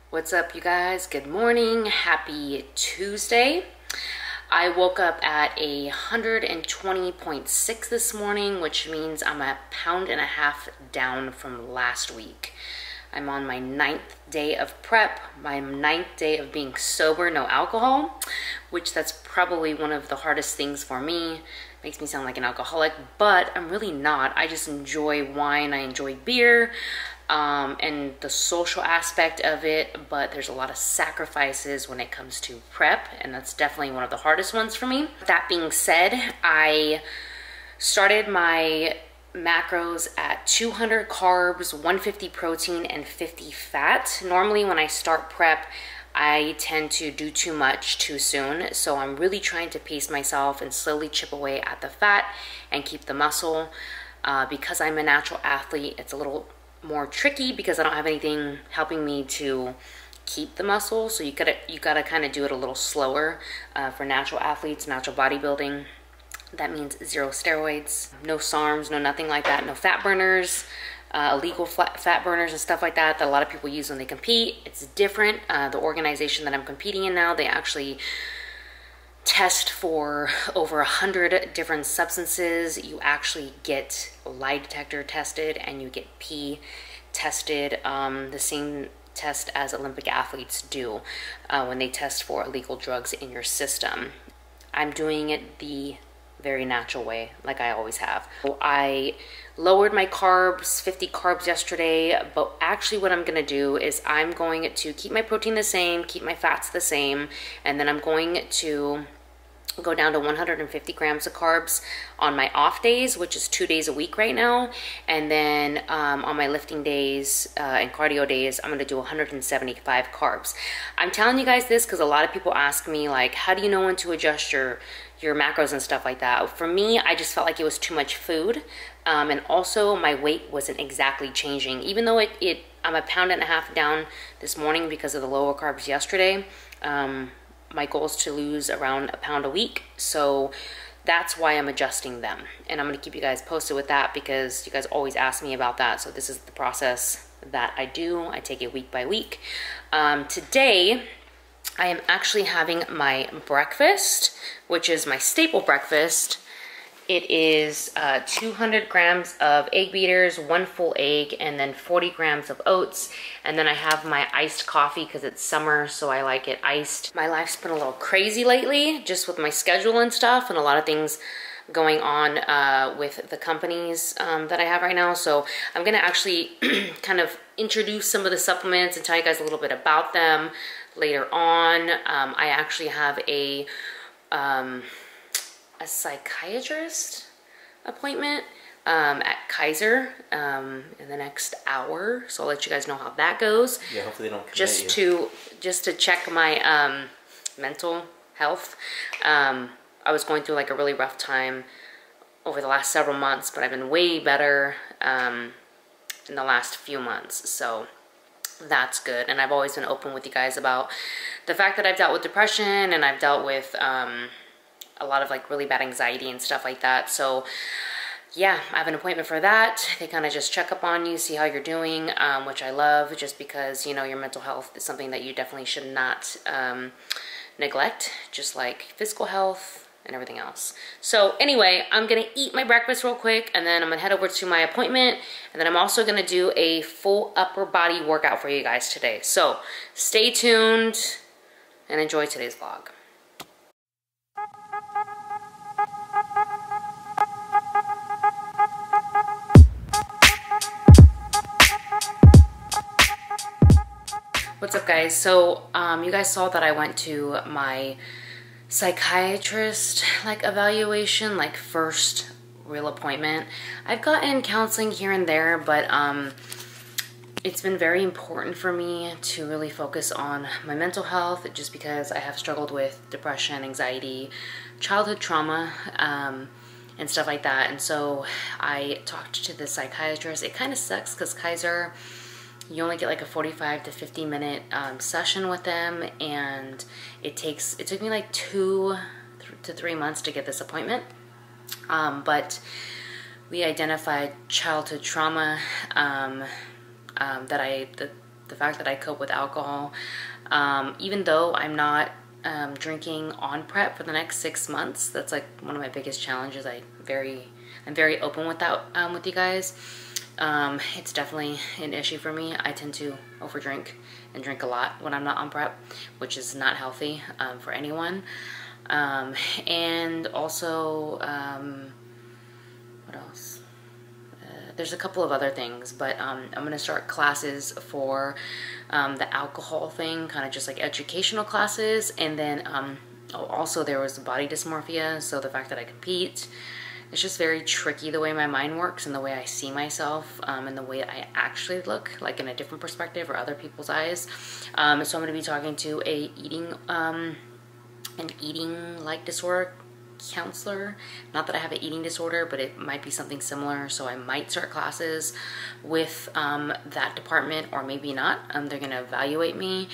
What's up, you guys? Good morning. Happy Tuesday. I woke up at 120.6 this morning, which means I'm 1.5 pounds down from last week. I'm on my 9th day of prep, my 9th day of being sober, no alcohol, which that's probably one of the hardest things for me. Makes me sound like an alcoholic, but I'm really not. I just enjoy wine, I enjoy beer, and the social aspect of it, but there's a lot of sacrifices when it comes to prep, and that's definitely one of the hardest ones for me. That being said, I started my macros at 200 carbs, 150 protein, and 50 fat. Normally when I start prep, I tend to do too much too soon, so I'm really trying to pace myself and slowly chip away at the fat and keep the muscle. Because I'm a natural athlete, it's a little more tricky because I don't have anything helping me to keep the muscle, so you gotta kind of do it a little slower. For natural athletes, natural bodybuilding, that means 0 steroids, no SARMs, no nothing like that, no fat burners, illegal fat burners and stuff like that a lot of people use when they compete. It's different. The organization that I'm competing in now, they actually test for over 100 different substances. You actually get lie detector tested and you get pee tested, the same test as Olympic athletes do when they test for illegal drugs in your system. I'm doing it the very natural way, like I always have. So I lowered my carbs, 50 carbs yesterday, but actually what I'm gonna do is I'm going to keep my protein the same, keep my fats the same, and then I'm going to go down to 150 grams of carbs on my off days, which is 2 days a week right now. And then on my lifting days and cardio days, I'm gonna do 175 carbs. I'm telling you guys this because a lot of people ask me, like, how do you know when to adjust your macros and stuff like that? For me, I just felt like it was too much food. And also my weight wasn't exactly changing. Even though I'm 1.5 pounds down this morning because of the lower carbs yesterday, my goal is to lose around 1 pound a week. So that's why I'm adjusting them. And I'm gonna keep you guys posted with that because you guys always ask me about that. So this is the process that I do. I take it week by week. Today, I am actually having my breakfast, which is my staple breakfast. It is 200 grams of egg beaters, 1 full egg, and then 40 grams of oats. And then I have my iced coffee because it's summer, so I like it iced. My life's been a little crazy lately, just with my schedule and stuff, and a lot of things going on with the companies that I have right now. So I'm gonna actually kind of introduce some of the supplements and tell you guys a little bit about them later on. I actually have a psychiatrist appointment at Kaiser in the next hour, so I'll let you guys know how that goes. Yeah, hopefully they don't commit just to check my mental health. I was going through like a really rough time over the last several months, but I've been way better in the last few months, so that's good. And I've always been open with you guys about the fact that I've dealt with depression and I've dealt with a lot of like really bad anxiety and stuff like that. So yeah, I have an appointment for that. They kind of just check up on you, see how you're doing, which I love, just because, you know, your mental health is something that you definitely should not neglect, just like physical health and everything else. So anyway, I'm gonna eat my breakfast real quick and then I'm gonna head over to my appointment, and then I'm also gonna do a full upper body workout for you guys today. So stay tuned and enjoy today's vlog. What's up, guys? So you guys saw that I went to my psychiatrist evaluation, first real appointment. I've gotten counseling here and there, but it's been very important for me to really focus on my mental health, just because I have struggled with depression, anxiety, childhood trauma, and stuff like that. And so I talked to the psychiatrist. It kind of sucks because Kaiser, you only get a 45 to 50 minute session with them, and it took me 2 to 3 months to get this appointment. But we identified childhood trauma, the fact that I cope with alcohol, even though I'm not drinking on prep for the next 6 months. That's like one of my biggest challenges. I'm very open with that with you guys. It's definitely an issue for me. I tend to overdrink and drink a lot when I'm not on prep, which is not healthy for anyone. And also, what else? There's a couple of other things, but I'm gonna start classes for the alcohol thing, kind of just like educational classes. And then also there was body dysmorphia, so the fact that I compete, it's just very tricky the way my mind works and the way I see myself, and the way I actually look, like in a different perspective or other people's eyes. So I'm going to be talking to an eating like disorder counselor. Not that I have an eating disorder, but it might be something similar. So I might start classes with that department, or maybe not. They're going to evaluate me.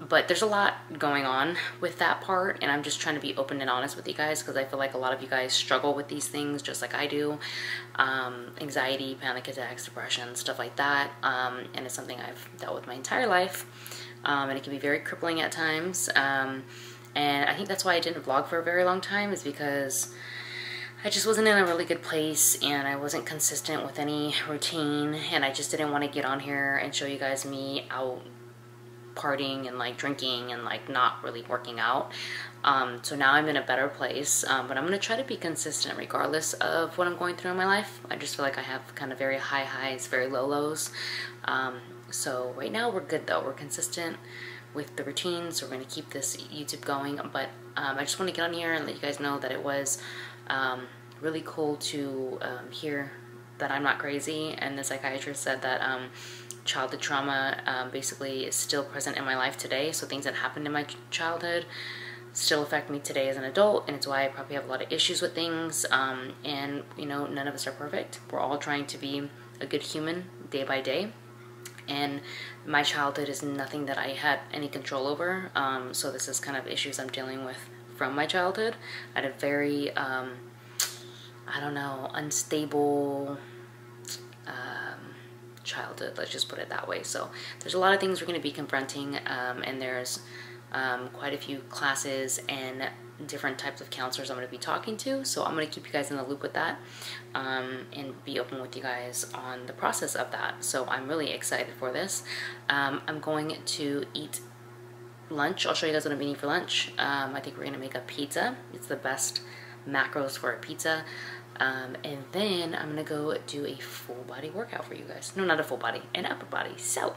But there's a lot going on with that part, and I'm just trying to be open and honest with you guys, because I feel like a lot of you guys struggle with these things just like I do. Anxiety, panic attacks, depression, stuff like that. And it's something I've dealt with my entire life, and it can be very crippling at times. And I think that's why I didn't vlog for a very long time, is because I just wasn't in a really good place, and I wasn't consistent with any routine, and I just didn't want to get on here and show you guys me out partying and like drinking and like not really working out. So now I'm in a better place, but I'm gonna try to be consistent regardless of what I'm going through in my life. I just feel like I have kind of very high highs, very low lows. So right now we're good though. We're consistent with the routines. We're gonna keep this YouTube going, but I just want to get on here and let you guys know that it was really cool to hear that I'm not crazy. And the psychiatrist said that childhood trauma basically is still present in my life today. So things that happened in my childhood still affect me today as an adult, and it's why I probably have a lot of issues with things. And you know, none of us are perfect. We're all trying to be a good human day by day, and my childhood is nothing that I had any control over. So this is kind of issues I'm dealing with from my childhood. I had a very I don't know, unstable childhood, let's just put it that way. So there's a lot of things we're going to be confronting, and there's quite a few classes and different types of counselors I'm going to be talking to. So I'm going to keep you guys in the loop with that, and be open with you guys on the process of that. So I'm really excited for this. I'm going to eat lunch. I'll show you guys what I'm eating for lunch. I think we're going to make a pizza. It's the best macros for a pizza. And then I'm gonna go do a full body workout for you guys. No, not a full body, an upper body. So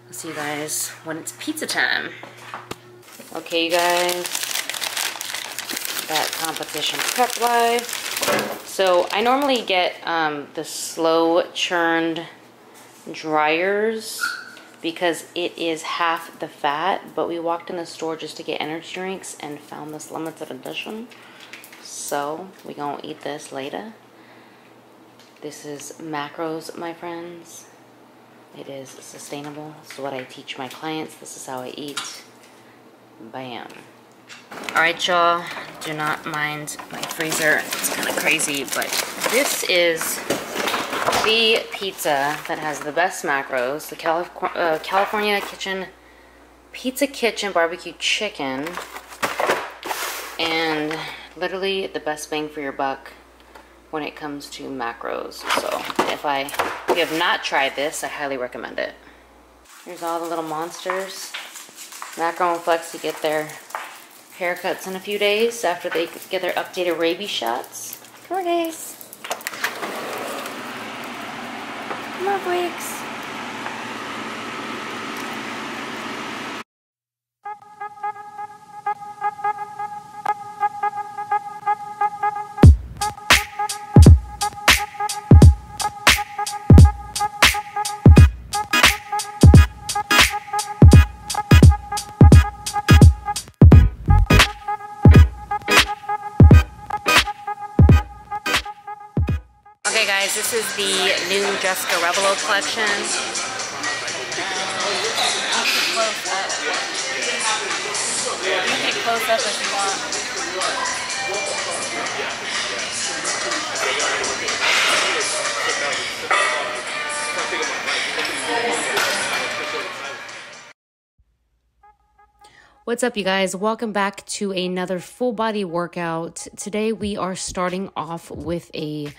I'll see you guys when it's pizza time. Okay, you guys, that competition prep live. So I normally get the slow churned dryers because it is half the fat, but we walked in the store just to get energy drinks and found this limited edition. So we're gonna eat this later. This is macros, my friends. It is sustainable. This is what I teach my clients. This is how I eat. Bam. All right, y'all, do not mind my freezer. It's kind of crazy, but this is the pizza that has the best macros. The California Kitchen Pizza Kitchen barbecue chicken. And literally the best bang for your buck when it comes to macros. So if you have not tried this, I highly recommend it. Here's all the little monsters. Macro and Flex to get their haircuts in a few days after they get their updated rabies shots. Come on, guys. Come on, freaks. Okay guys, this is the new Jessica Rebelo collection. You can close up if you want. What's up, you guys? Welcome back to another full body workout. Today we are starting off with a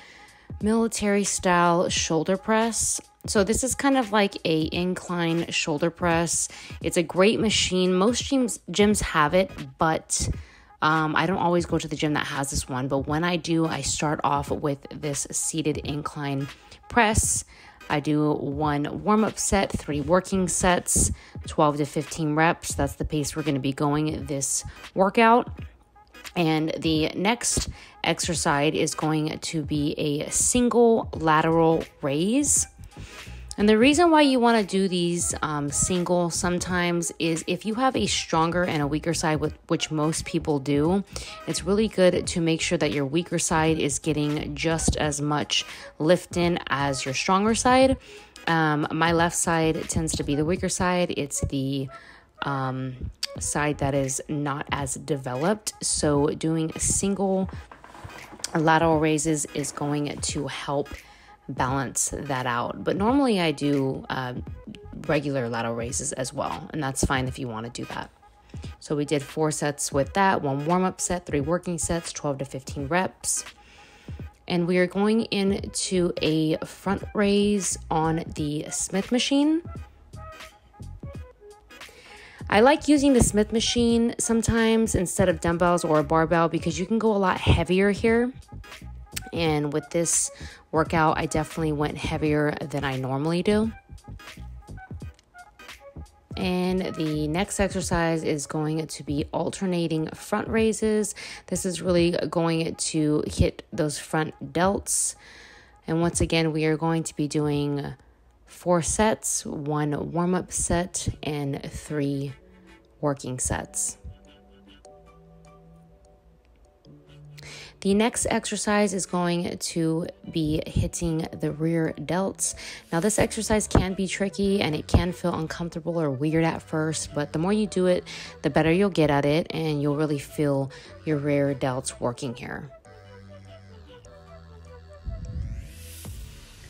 military style shoulder press. So this is kind of like a incline shoulder press. It's a great machine. Most gyms have it, but I don't always go to the gym that has this one. But when I do, I start off with this seated incline press. I do 1 warm-up set, 3 working sets, 12 to 15 reps. That's the pace we're going to be going this workout. And the next exercise is going to be a single lateral raise. And the reason why you want to do these single sometimes is if you have a stronger and a weaker side, which most people do, it's really good to make sure that your weaker side is getting just as much lift in as your stronger side. My left side tends to be the weaker side. It's the side that is not as developed. So doing single lateral raises is going to help balance that out. But normally I do regular lateral raises as well, and that's fine if you want to do that. So we did 4 sets with that, 1 warm-up set, 3 working sets, 12 to 15 reps. And we are going into a front raise on the Smith machine. I like using the Smith machine sometimes instead of dumbbells or a barbell because you can go a lot heavier here. And with this workout, I definitely went heavier than I normally do. And the next exercise is going to be alternating front raises. This is really going to hit those front delts. And once again, we are going to be doing 4 sets, 1 warm-up set, and 3 working sets. The next exercise is going to be hitting the rear delts. Now, this exercise can be tricky and it can feel uncomfortable or weird at first, but the more you do it, the better you'll get at it and you'll really feel your rear delts working here.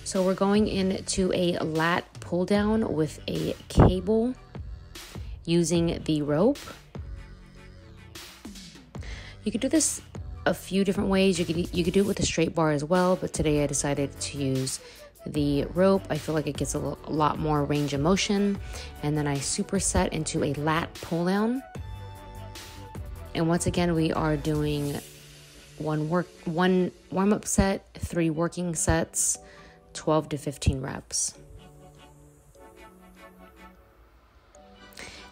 So we're going into a lat pull down with a cable using the rope. You could do this a few different ways. You could do it with a straight bar as well, but today I decided to use the rope. I feel like it gets a lot more range of motion. And then I superset into a lat pull down. And once again, we are doing 1 warm-up set, 3 working sets, 12 to 15 reps.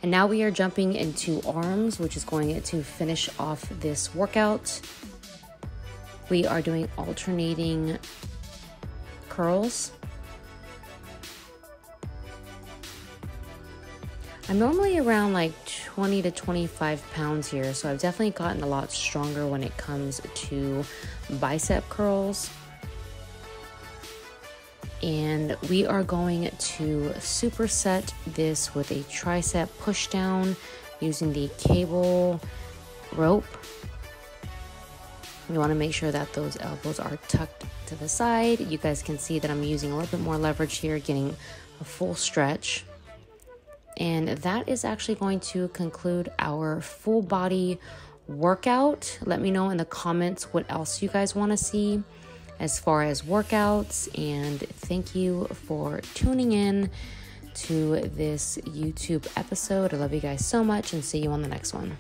And now we are jumping into arms, which is going to finish off this workout. We are doing alternating curls. I'm normally around like 20 to 25 pounds here, so I've definitely gotten a lot stronger when it comes to bicep curls. And we are going to superset this with a tricep push down using the cable rope. You want to make sure that those elbows are tucked to the side. You guys can see that I'm using a little bit more leverage here, getting a full stretch. And that is actually going to conclude our full body workout. Let me know in the comments what else you guys want to see as far as workouts, and thank you for tuning in to this YouTube episode. I love you guys so much and see you on the next one.